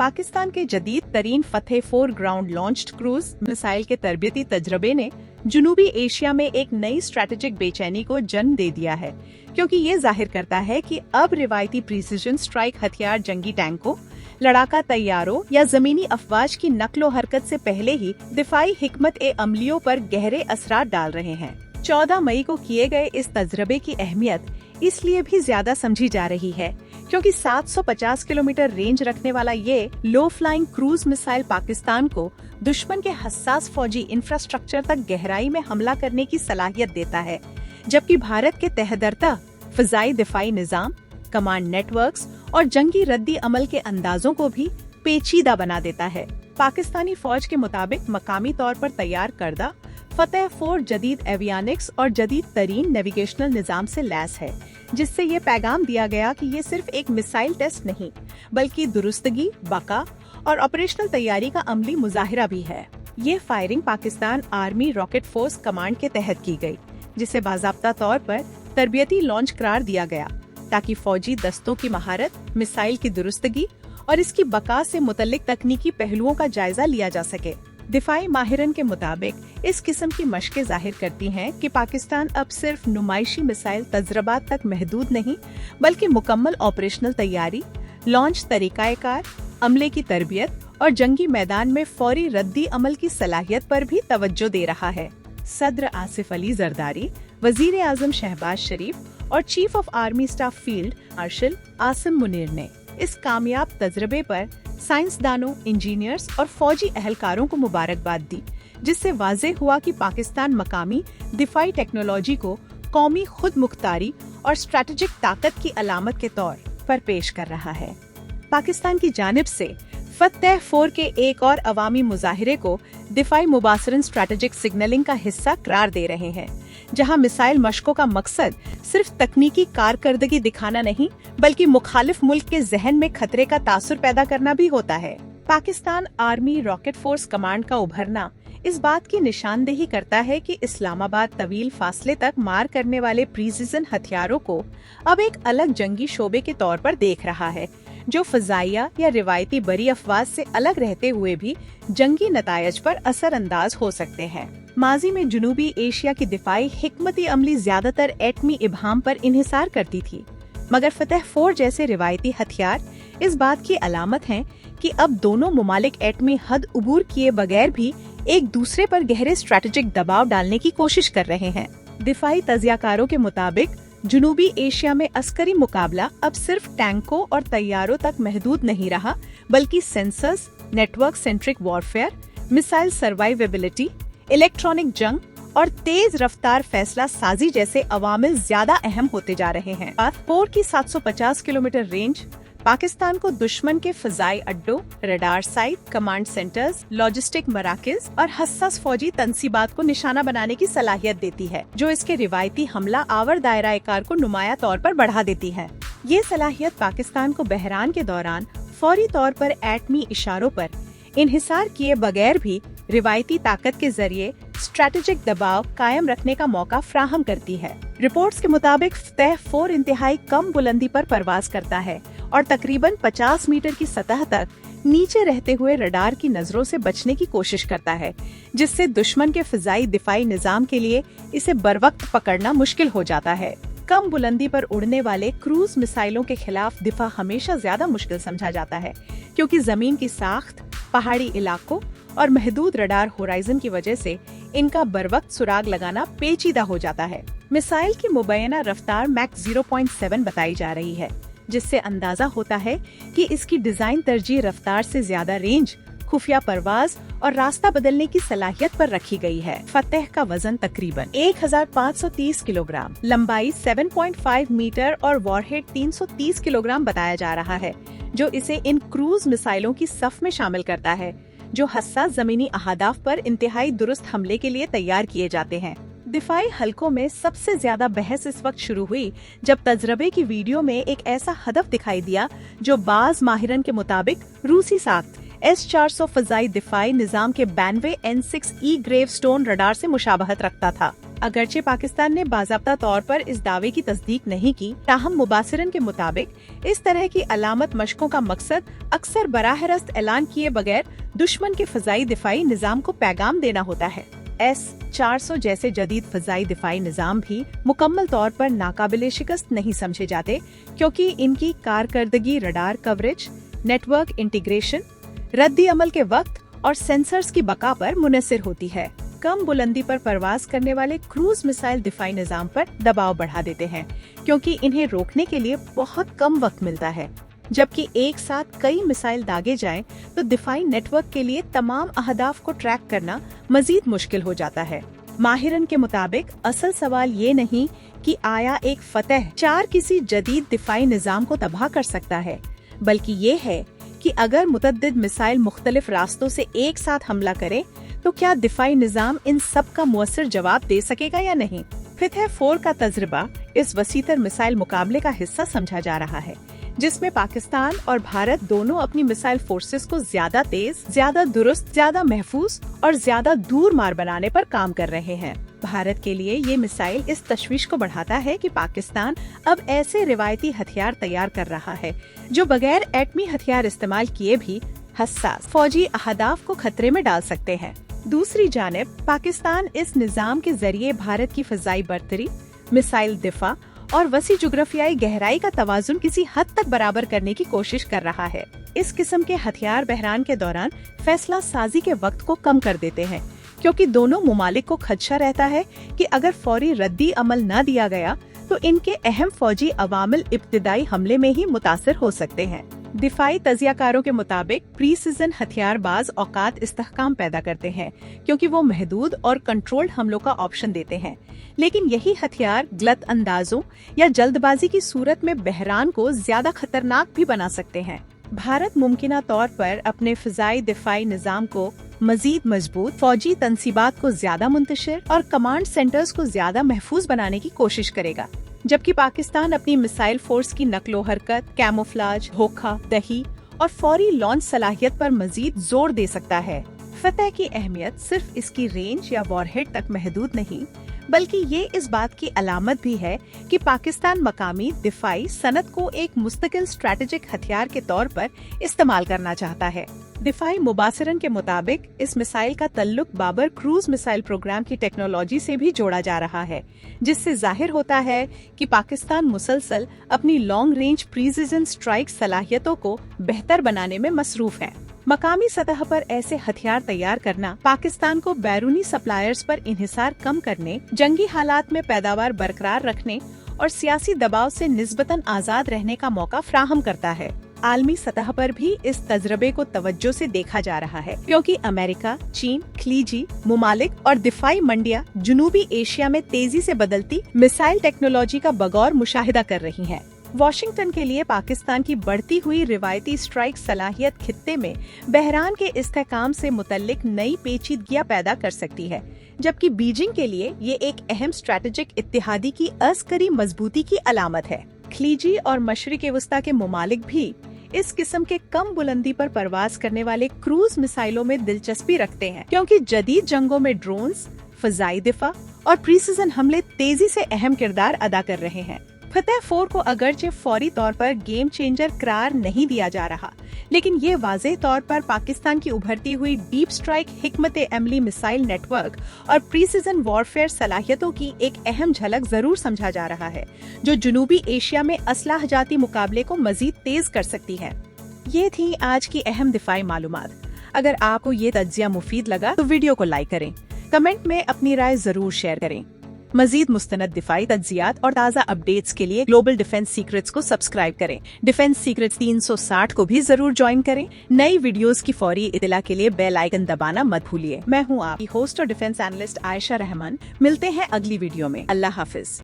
पाकिस्तान के जदीद तरीन फतेह 4 ग्राउंड लॉन्च्ड क्रूज मिसाइल के तरबियती तजरबे ने जनूबी एशिया में एक नई स्ट्रेटेजिक बेचैनी को जन्म दे दिया है, क्योंकि ये जाहिर करता है कि अब रिवायती प्रिसिजन स्ट्राइक हथियार जंगी टैंकों, लड़ाका तैयारों या जमीनी अफवाज की नक्लो हरकत से पहले ही दिफाई हिकमत ए अमलियों पर गहरे असरात डाल रहे हैं। 14 मई को किए गए इस तजरबे की अहमियत इसलिए भी ज्यादा समझी जा रही है क्योंकि 750 किलोमीटर रेंज रखने वाला ये लो फ्लाइंग क्रूज मिसाइल पाकिस्तान को दुश्मन के हसास फौजी इंफ्रास्ट्रक्चर तक गहराई में हमला करने की सलाहियत देता है, जबकि भारत के तहदरता फिजाई दिफाई निजाम, कमांड नेटवर्क्स और जंगी रद्दी अमल के अंदाजों को भी पेचीदा बना देता है। पाकिस्तानी फौज के मुताबिक मकामी तौर पर तैयार करदा फतेह 4 जदीद एवियानिक्स और जदीद तरीन नेविगेशनल निजाम से लैस है, जिससे ये पैगाम दिया गया कि ये सिर्फ एक मिसाइल टेस्ट नहीं बल्कि दुरुस्तगी, बका और ऑपरेशनल तैयारी का अमली मुजाहिरा भी है। ये firing Pakistan army rocket force command के तहत की गई, जिसे बाज़ाब्ता तौर पर तरबियती लॉन्च करार दिया गया ताकि फौजी दस्तों की महारत, मिसाइल की दुरुस्तगी और इसकी बका से मुतल्लिक तकनीकी पहलुओं का जायजा लिया जा सके। दिफाई माहिरन के मुताबिक इस किस्म की मशकें जाहिर करती हैं कि पाकिस्तान अब सिर्फ नुमाइशी मिसाइल तजरबात तक महदूद नहीं बल्कि मुकम्मल ऑपरेशनल तैयारी, लॉन्च तरीकाकार, अमले की तरबियत और जंगी मैदान में फौरी रद्दी अमल की सलाहियत पर भी तवज्जो दे रहा है। सदर आसिफ अली जरदारी, वजीर आजम शहबाज शरीफ और chief of army staff field marshal Asim Munir ने इस कामयाब तजरबे पर साइंसदानों, इंजीनियर्स और फौजी अहलकारों को मुबारकबाद दी, जिससे वाज़ेह हुआ कि पाकिस्तान मकामी दिफाई टेक्नोलॉजी को कौमी खुद मुख्तारी और स्ट्रेटेजिक ताकत की अलामत के तौर पर पेश कर रहा है। पाकिस्तान की जानिब से फतेह 4 के एक और अवामी मुजाहिरे को दिफाई मुबासरन स्ट्रेटेजिक सिग्नलिंग का हिस्सा करार दे रहे हैं, जहां मिसाइल मशकों का मकसद सिर्फ तकनीकी कारकर्दगी दिखाना नहीं बल्कि मुखालिफ मुल्क के जहन में खतरे का तासुर पैदा करना भी होता है। Pakistan army rocket force command का उभरना इस बात की निशानदेही करता है कि इस्लामाबाद तवील फासले तक मार करने वाले प्रिसिजन हथियारों को अब एक अलग जंगी शोबे के तौर पर देख रहा है, जो फजाइया या रिवायती बरी अफवाज से अलग रहते हुए भी जंगी नतायज पर असर अंदाज हो सकते हैं। माजी में जनूबी एशिया की दिफाई हिकमती अमली ज्यादातर एटमी इबहाम पर इन्हिसार करती थी, मगर फतेह 4 जैसे रिवायती हथियार इस बात की अलामत हैं कि अब दोनों मुमालिक एटमी हद उबूर किए बगैर भी एक दूसरे पर गहरे स्ट्रेटेजिक दबाव डालने की कोशिश कर रहे हैं। दिफाई तज्जियाकारों के मुताबिक जनूबी एशिया में अस्करी मुकाबला अब सिर्फ टैंकों और तैयारों तक महदूद नहीं रहा बल्कि sensors, network centric warfare, missile survivability, electronic जंग और तेज रफ्तार फैसला साजी जैसे अवामिल ज्यादा अहम होते जा रहे हैं। 4 की 750 किलोमीटर रेंज पाकिस्तान को दुश्मन के फजाई अड्डों, radar site, command centres, logistic मराकज और हसास फौजी तंसीबात को निशाना बनाने की सलाहियत देती है, जो इसके रिवायती हमला आवर दायरा कार को नुमाया तौर पर बढ़ा देती है। ये सलाहियत पाकिस्तान को बहरान के दौरान फौरी तौर पर एटमी इशारों पर इन्हिसार किए बगैर भी रिवायती ताकत के जरिए स्ट्रेटेजिक दबाव कायम रखने का मौका फ्राहम करती है। रिपोर्ट्स के मुताबिक फतेह 4 इंतहाई कम बुलंदी पर परवाज करता है और तकरीबन 50 मीटर की सतह तक नीचे रहते हुए रडार की नजरों से बचने की कोशिश करता है, जिससे दुश्मन के फिजाई दिफाई निजाम के लिए इसे बरवक्त पकड़ना मुश्किल हो जाता है। कम बुलंदी पर उड़ने वाले क्रूज मिसाइलों के खिलाफ दिफा हमेशा ज्यादा मुश्किल समझा जाता है, क्योंकि जमीन की साख्त, पहाड़ी इलाकों और महदूद रडार होराइजन की वजह से इनका बरवक्त सुराग लगाना पेचीदा हो जाता है। मिसाइल की मुबैना रफ्तार मैक 0.7 बताई जा रही है, जिससे अंदाजा होता है कि इसकी डिजाइन तरजीह रफ्तार से ज्यादा रेंज, खुफिया परवाज और रास्ता बदलने की सलाहियत पर रखी गई है। फतेह का वजन तकरीबन 1530 किलोग्राम, लंबाई 7.5 मीटर और वॉरहेड 330 किलोग्राम बताया जा रहा है, जो इसे इन क्रूज मिसाइलों की सफ में शामिल करता है, जो हसास जमीनी अहादाफ पर इंतहाई दुरुस्त हमले के लिए तैयार किए जाते हैं। दिफाई हलकों में सबसे ज्यादा बहस इस वक्त शुरू हुई जब तजरबे की वीडियो में एक ऐसा हदफ दिखाई दिया जो बाज माहिरन के मुताबिक रूसी साख्त S-400 फजाई दिफाई निजाम के 92 N6E ग्रेवस्टोन रडार से मुशाबहत रखता था। अगरचे पाकिस्तान ने बाज़ाब्ता तौर पर इस दावे की तस्दीक नहीं की, ताहम मुबासिरन के मुताबिक इस तरह की अलामत मशकों का मकसद अक्सर बराह रास्त ऐलान किए बगैर दुश्मन के फ़ज़ाई दिफाई निज़ाम को पैगाम देना होता है। S-400 जैसे जदीद फ़ज़ाई दिफाई निज़ाम भी मुकम्मल तौर पर नाकाबिले शिकस्त नहीं समझे जाते, क्योंकि इनकी कारकर्दगी रडार कवरेज, नेटवर्क इंटीग्रेशन, रद्दी अमल के वक्त और सेंसर्स की बका पर मुनहसर होती है। कम बुलंदी पर परवाज करने वाले क्रूज मिसाइल दिफाई निज़ाम पर दबाव बढ़ा देते हैं, क्योंकि इन्हें रोकने के लिए बहुत कम वक्त मिलता है। जबकि एक साथ कई मिसाइल दागे जाएं, तो दिफाई नेटवर्क के लिए तमाम अहदाफ को ट्रैक करना मजीद मुश्किल हो जाता है। माहिरन के मुताबिक असल सवाल ये नहीं कि आया एक फतह 4 किसी जदीद दिफाई निज़ाम को तबाह कर सकता है, बल्कि ये है कि अगर मुतअद्दिद मिसाइल मुख्तलिफ रास्तों से एक साथ हमला करे तो क्या दिफाई निज़ाम इन सब का मुअस्सर जवाब दे सकेगा या नहीं। फतह 4 का तजर्बा इस वसीतर मिसाइल मुकाबले का हिस्सा समझा जा रहा है, जिसमें पाकिस्तान और भारत दोनों अपनी मिसाइल फोर्सेस को ज्यादा तेज, ज्यादा दुरुस्त, ज्यादा महफूज और ज्यादा दूर मार बनाने पर काम कर रहे हैं। भारत के लिए ये मिसाइल इस तशवीश को बढ़ाता है कि पाकिस्तान अब ऐसे रिवायती हथियार तैयार कर रहा है जो बगैर एटमी हथियार इस्तेमाल किए भी हसास फौजी अहदाफ को खतरे में डाल सकते हैं। दूसरी जानिब पाकिस्तान इस निज़ाम के जरिए भारत की फ़ज़ाई बर्तरी, मिसाइल दिफा और वसी जुग्राफियाई गहराई का तवाज़ुन किसी हद तक बराबर करने की कोशिश कर रहा है। इस किस्म के हथियार बहरान के दौरान फैसला साजी के वक्त को कम कर देते हैं, क्योंकि दोनों मुमालिक को खदशा रहता है कि अगर फौरी रद्दी अमल न दिया गया तो इनके अहम फौजी अवामिल इब्तिदाई हमले में ही मुतासर हो सकते हैं। दिफाई तजियाकारों के मुताबिक प्री सीजन हथियार बाज औकात इस्तेहकाम पैदा करते हैं, क्योंकि वो महदूद और कंट्रोल्ड हमलों का ऑप्शन देते हैं, लेकिन यही हथियार गलत अंदाजों या जल्दबाजी की सूरत में बहरान को ज्यादा खतरनाक भी बना सकते हैं। भारत मुमकिना तौर पर अपने फ़ज़ाई दिफाई निज़ाम को मजीद मजबूत, फौजी तनसीबात को ज्यादा मुंतशिर और कमांड सेंटर्स को ज्यादा महफूज बनाने की कोशिश करेगा, जबकि पाकिस्तान अपनी मिसाइल फोर्स की नकलो हरकत, कैमोफ्लाज, धोखा दही और फौरी लॉन्च सलाहियत पर मजीद जोर दे सकता है। फतह की अहमियत सिर्फ इसकी रेंज या वॉरहेड तक महदूद नहीं, बल्कि ये इस बात की अलामत भी है कि पाकिस्तान मकामी दिफाई सनत को एक मुस्तकिल स्ट्रैटेजिक हथियार के तौर पर इस्तेमाल करना चाहता है। दिफाई मुबासिरन के मुताबिक इस मिसाइल का तल्लुक बाबर क्रूज मिसाइल प्रोग्राम की टेक्नोलॉजी से भी जोड़ा जा रहा है, जिससे जाहिर होता है कि पाकिस्तान मुसलसल अपनी लॉन्ग रेंज प्रीसिजन स्ट्राइक सलाहियतों को बेहतर बनाने में मसरूफ है। मकामी सतह पर ऐसे हथियार तैयार करना पाकिस्तान को बैरूनी सप्लायर्स पर इन्हिसार कम करने, जंगी हालात में पैदावार बरकरार रखने और सियासी दबाव से निस्बतन आजाद रहने का मौका फ्राहम करता है। आलमी सतह पर भी इस तजरबे को तवज्जो से देखा जा रहा है, क्योंकि अमेरिका, चीन, खलीजी मुमालिक और दिफाई मंडियां जनूबी एशिया में तेजी से बदलती मिसाइल टेक्नोलॉजी का बगौर मुशाहिदा कर रही हैं। वाशिंगटन के लिए पाकिस्तान की बढ़ती हुई रिवायती स्ट्राइक सलाहियत खित्ते में बहरान के इस्तेहकाम से मुतल्लिक नई पेचीदगियां पैदा कर सकती है, जबकि बीजिंग के लिए ये एक अहम स्ट्रैटेजिक इत्तेहादी की अस्करी मजबूती की अलामत है। खलीजी और मशरिक वस्ता के मुमालिक भी इस किस्म के कम बुलंदी पर परवाज करने वाले क्रूज मिसाइलों में दिलचस्पी रखते हैं, क्योंकि जदीद जंगों में ड्रोन्स, फजाई दिफा और प्रीसीजन हमले तेजी से अहम किरदार अदा कर रहे हैं। फतह 4 को अगरचे फौरी तौर पर गेम चेंजर करार नहीं दिया जा रहा, लेकिन ये वाज़ेह तौर पर पाकिस्तान की उभरती हुई डीप स्ट्राइक हिकमत अमली मिसाइल नेटवर्क और प्रीसीजन वॉरफेयर सलाहियतों की एक अहम झलक जरूर समझा जा रहा है, जो जनूबी एशिया में असलाह जाती मुकाबले को मजीद तेज कर सकती है। ये थी आज की अहम दिफाई मालूमात। अगर आपको ये तज्जिया मुफीद लगा तो वीडियो को लाइक करें, कमेंट में अपनी राय जरूर शेयर करें। मजीद मुस्तनद दिफाई तज्जियात और ताज़ा अपडेट्स के लिए ग्लोबल डिफेंस सीक्रेट्स को सब्सक्राइब करें। डिफेंस सीक्रेट्स 360 को भी जरूर ज्वाइन करें। नई वीडियोस की फौरी इतला के लिए बेल आइकन दबाना मत भूलिए। मैं हूँ आपकी होस्ट और डिफेंस एनालिस्ट आयशा रहमान। मिलते हैं अगली वीडियो में। अल्लाह हाफिज।